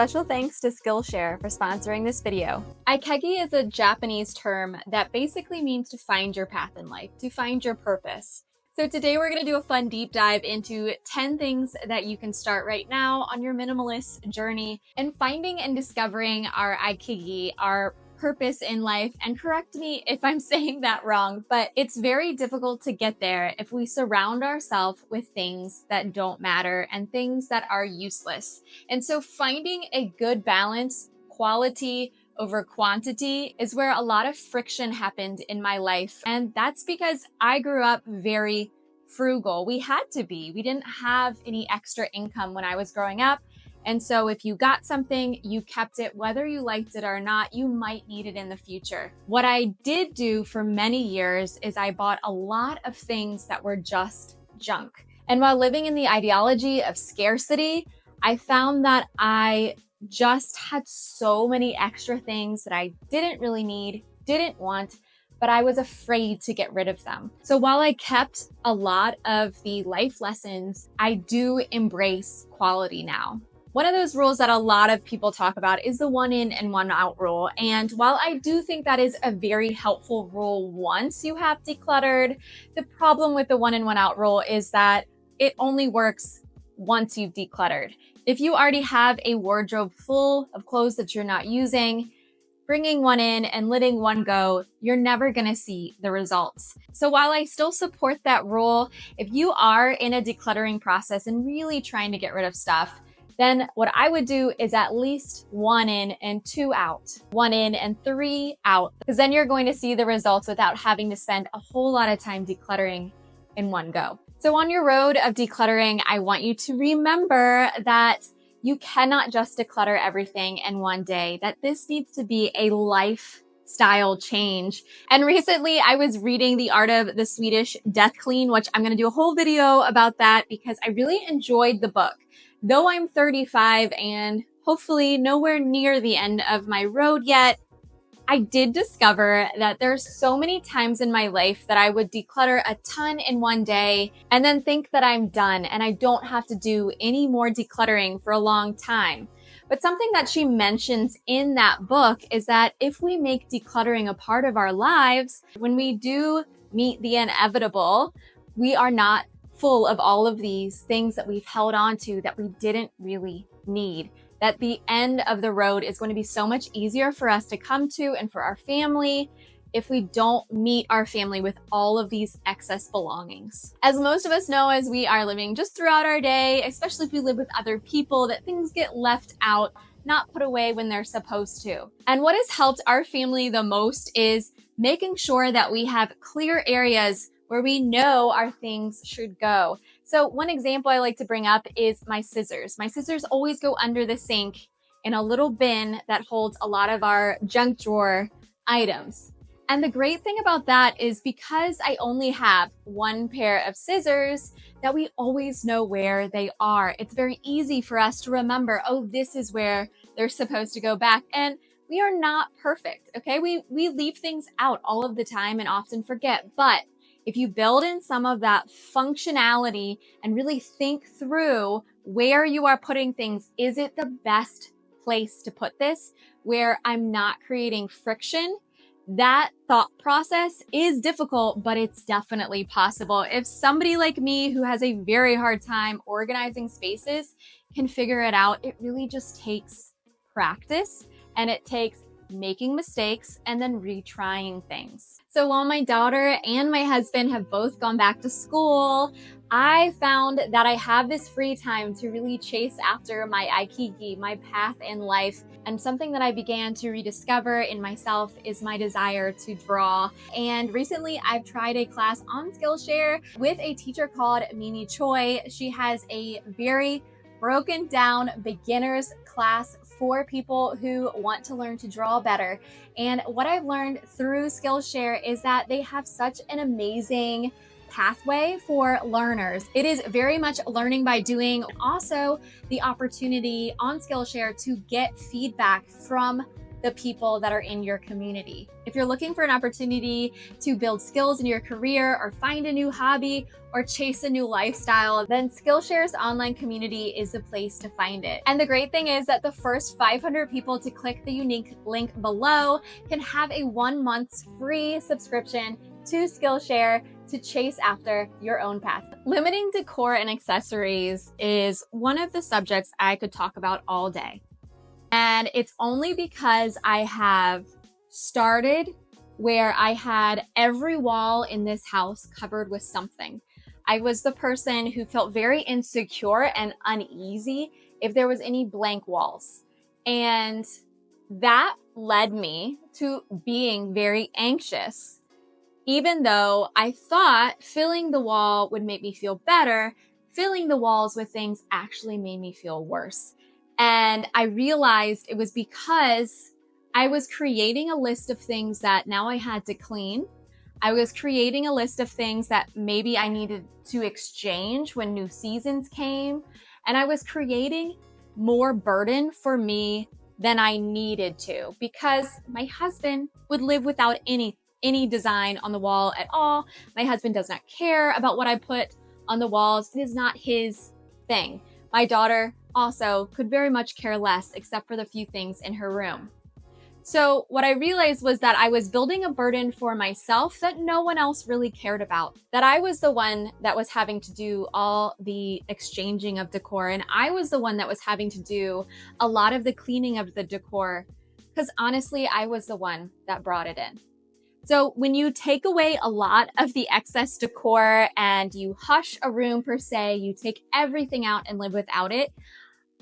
Special thanks to Skillshare for sponsoring this video. Aikegi is a Japanese term that basically means to find your path in life, to find your purpose. So today we're going to do a fun deep dive into 10 things that you can start right now on your minimalist journey and finding and discovering our Aikegi, our purpose in life. And correct me if I'm saying that wrong, but it's very difficult to get there if we surround ourselves with things that don't matter and things that are useless. And so finding a good balance, quality over quantity, is where a lot of friction happened in my life. And that's because I grew up very frugal. We had to be. We didn't have any extra income when I was growing up. And so if you got something, you kept it, whether you liked it or not. You might need it in the future. What I did do for many years is I bought a lot of things that were just junk. And while living in the ideology of scarcity, I found that I just had so many extra things that I didn't really need, didn't want, but I was afraid to get rid of them. So while I kept a lot of the life lessons, I do embrace quality now. One of those rules that a lot of people talk about is the 1 in and 1 out rule. And while I do think that is a very helpful rule once you have decluttered, the problem with the 1 in 1 out rule is that it only works once you've decluttered. If you already have a wardrobe full of clothes that you're not using, bringing one in and letting one go, you're never gonna see the results. So while I still support that rule, if you are in a decluttering process and really trying to get rid of stuff, then what I would do is at least 1 in and 2 out, 1 in and 3 out, because then you're going to see the results without having to spend a whole lot of time decluttering in one go. So on your road of decluttering, I want you to remember that you cannot just declutter everything in one day, that this needs to be a lifestyle change. And recently I was reading The Art of the Swedish Death Clean, which I'm going to do a whole video about that because I really enjoyed the book. Though I'm 35 and hopefully nowhere near the end of my road yet, I did discover that there's so many times in my life that I would declutter a ton in one day and then think that I'm done and I don't have to do any more decluttering for a long time. But something that she mentions in that book is that if we make decluttering a part of our lives, when we do meet the inevitable, we are not full of all of these things that we've held on to that we didn't really need. That the end of the road is going to be so much easier for us to come to and for our family if we don't meet our family with all of these excess belongings. As most of us know, as we are living just throughout our day, especially if we live with other people, that things get left out, not put away when they're supposed to. And what has helped our family the most is making sure that we have clear areas where we know our things should go. So one example I like to bring up is my scissors. My scissors always go under the sink in a little bin that holds a lot of our junk drawer items. And the great thing about that is because I only have one pair of scissors, that we always know where they are. It's very easy for us to remember, oh, this is where they're supposed to go back. And we are not perfect, okay? We leave things out all of the time and often forget, but if you build in some of that functionality and really think through where you are putting things, is it the best place to put this where I'm not creating friction? That thought process is difficult, but it's definitely possible. If somebody like me who has a very hard time organizing spaces can figure it out, it really just takes practice and it takes making mistakes and then retrying things. So while my daughter and my husband have both gone back to school, I found that I have this free time to really chase after my Aikegi, my path in life. And something that I began to rediscover in myself is my desire to draw. And recently I've tried a class on Skillshare with a teacher called Mini Choi. She has a very broken down beginners class for people who want to learn to draw better. And what I've learned through Skillshare is that they have such an amazing pathway for learners. It is very much learning by doing. Also, the opportunity on Skillshare to get feedback from the people that are in your community. If you're looking for an opportunity to build skills in your career or find a new hobby or chase a new lifestyle, then Skillshare's online community is the place to find it. And the great thing is that the first 500 people to click the unique link below can have a 1 month's free subscription to Skillshare to chase after your own path. Limiting decor and accessories is one of the subjects I could talk about all day. And it's only because I have started where I had every wall in this house covered with something. I was the person who felt very insecure and uneasy if there was any blank walls. And that led me to being very anxious. Even though I thought filling the wall would make me feel better, filling the walls with things actually made me feel worse. And I realized it was because I was creating a list of things that now I had to clean. I was creating a list of things that maybe I needed to exchange when new seasons came. And I was creating more burden for me than I needed to, because my husband would live without any design on the wall at all. My husband does not care about what I put on the walls. It is not his thing. My daughter also could very much care less, except for the few things in her room. So what I realized was that I was building a burden for myself that no one else really cared about, that I was the one that was having to do all the exchanging of decor, and I was the one that was having to do a lot of the cleaning of the decor, because honestly, I was the one that brought it in. So when you take away a lot of the excess decor and you hush a room per se, you take everything out and live without it,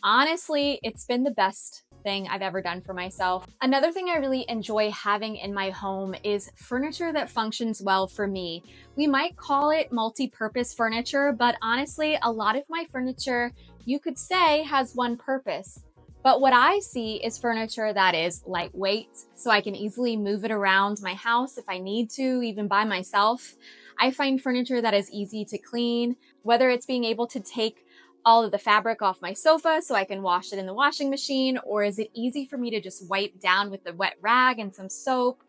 honestly, it's been the best thing I've ever done for myself. Another thing I really enjoy having in my home is furniture that functions well for me. We might call it multi-purpose furniture, but honestly, a lot of my furniture, you could say, has one purpose. But what I see is furniture that is lightweight, so I can easily move it around my house if I need to, even by myself. I find furniture that is easy to clean, whether it's being able to take all of the fabric off my sofa so I can wash it in the washing machine, or is it easy for me to just wipe down with the wet rag and some soap?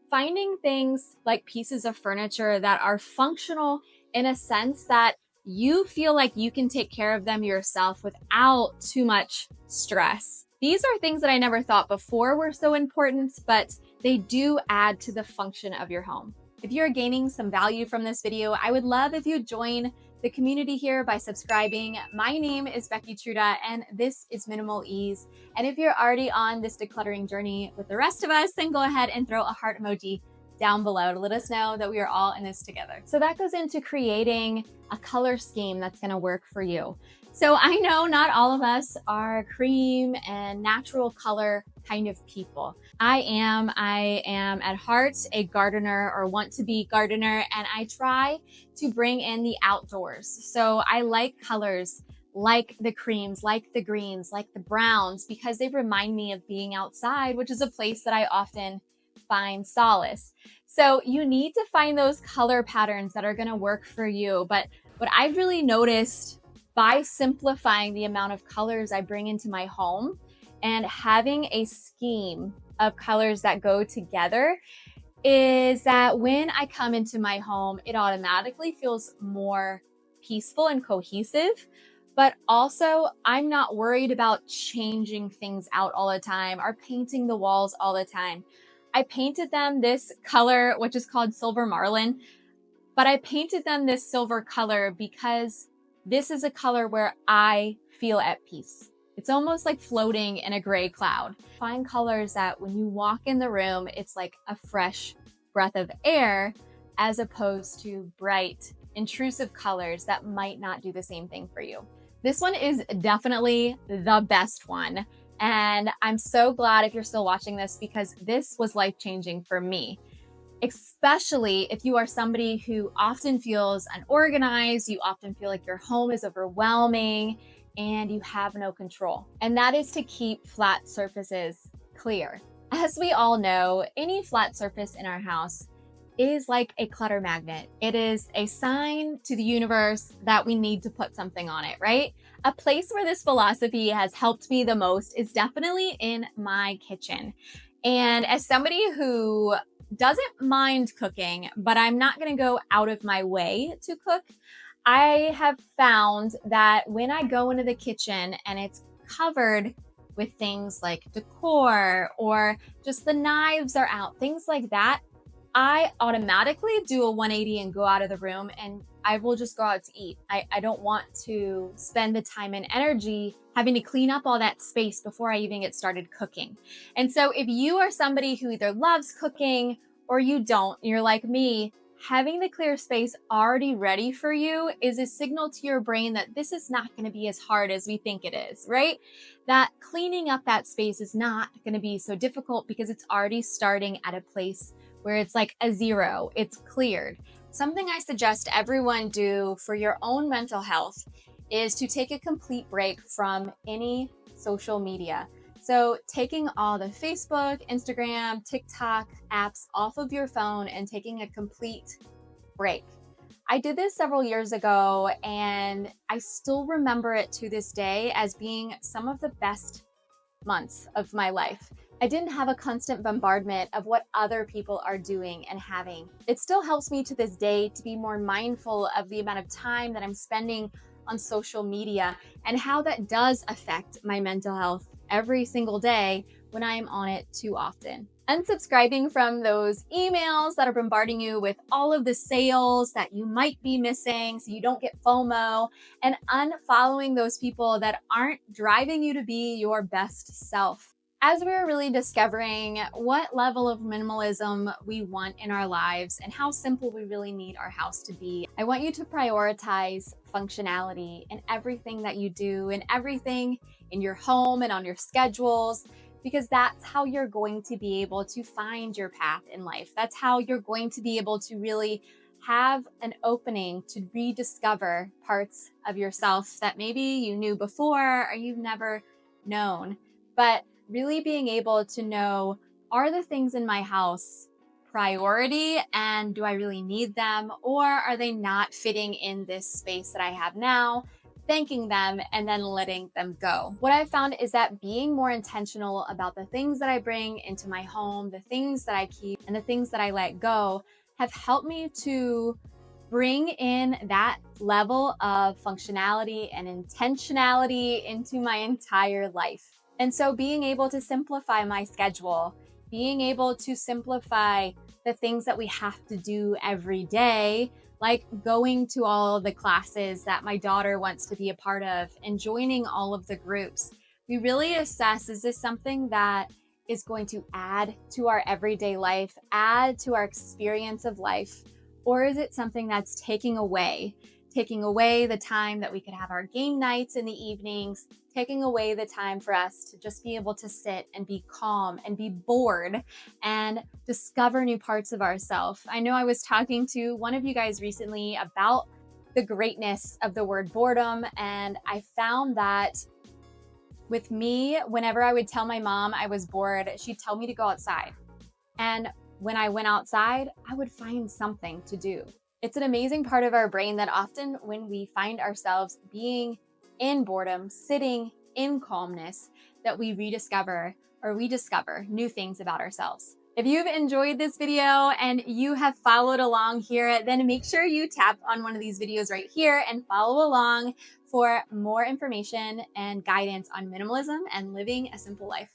Finding things like pieces of furniture that are functional in a sense that you feel like you can take care of them yourself without too much stress. These are things that I never thought before were so important, but they do add to the function of your home. If you're gaining some value from this video, I would love if you join the community here by subscribing. My name is Becky Truda, and this is Minimal Ease. And if you're already on this decluttering journey with the rest of us, then go ahead and throw a heart emoji down below to let us know that we are all in this together. So that goes into creating a color scheme that's gonna work for you. So I know not all of us are cream and natural color kind of people. I am at heart a gardener, or want to be gardener, and I try to bring in the outdoors. So I like colors like the creams, like the greens, like the browns, because they remind me of being outside, which is a place that I often find solace. So you need to find those color patterns that are going to work for you. But what I've really noticed by simplifying the amount of colors I bring into my home and having a scheme of colors that go together is that when I come into my home, it automatically feels more peaceful and cohesive. But also, I'm not worried about changing things out all the time or painting the walls all the time. I painted them this color, which is called Silver Marlin, but I painted them this silver color because this is a color where I feel at peace. It's almost like floating in a gray cloud. Find colors that when you walk in the room, it's like a fresh breath of air, as opposed to bright, intrusive colors that might not do the same thing for you. This one is definitely the best one. And I'm so glad if you're still watching this, because this was life-changing for me, especially if you are somebody who often feels unorganized, you often feel like your home is overwhelming and you have no control. And that is to keep flat surfaces clear. As we all know, any flat surface in our house is like a clutter magnet. It is a sign to the universe that we need to put something on it, right? A place where this philosophy has helped me the most is definitely in my kitchen. And as somebody who doesn't mind cooking, but I'm not going to go out of my way to cook, I have found that when I go into the kitchen and it's covered with things like decor or just the knives are out, things like that, I automatically do a 180 and go out of the room and I will just go out to eat. I don't want to spend the time and energy having to clean up all that space before I even get started cooking. And so if you are somebody who either loves cooking or you don't, you're like me, having the clear space already ready for you is a signal to your brain that this is not going to be as hard as we think it is, right? That cleaning up that space is not going to be so difficult because it's already starting at a place where it's like a zero, it's cleared. Something I suggest everyone do for your own mental health is to take a complete break from any social media. So taking all the Facebook, Instagram, TikTok apps off of your phone and taking a complete break. I did this several years ago and I still remember it to this day as being some of the best months of my life. I didn't have a constant bombardment of what other people are doing and having. It still helps me to this day to be more mindful of the amount of time that I'm spending on social media and how that does affect my mental health every single day when I'm on it too often. Unsubscribing from those emails that are bombarding you with all of the sales that you might be missing so you don't get FOMO, and unfollowing those people that aren't driving you to be your best self. As we're really discovering what level of minimalism we want in our lives and how simple we really need our house to be, I want you to prioritize functionality in everything that you do, in everything in your home and on your schedules, because that's how you're going to be able to find your path in life. That's how you're going to be able to really have an opening to rediscover parts of yourself that maybe you knew before or you've never known. But really being able to know, are the things in my house priority and do I really need them, or are they not fitting in this space that I have now? Thanking them and then letting them go. What I've found is that being more intentional about the things that I bring into my home, the things that I keep, and the things that I let go have helped me to bring in that level of functionality and intentionality into my entire life. And so being able to simplify my schedule, being able to simplify the things that we have to do every day, like going to all of the classes that my daughter wants to be a part of and joining all of the groups. We really assess, is this something that is going to add to our everyday life, add to our experience of life, or is it something that's taking away the time that we could have our game nights in the evenings, taking away the time for us to just be able to sit and be calm and be bored and discover new parts of ourselves. I know I was talking to one of you guys recently about the greatness of the word boredom, and I found that with me, whenever I would tell my mom I was bored, she'd tell me to go outside. And when I went outside, I would find something to do. It's an amazing part of our brain that often when we find ourselves being in boredom, sitting in calmness, that we rediscover or we discover new things about ourselves. If you've enjoyed this video and you have followed along here, then make sure you tap on one of these videos right here and follow along for more information and guidance on minimalism and living a simple life.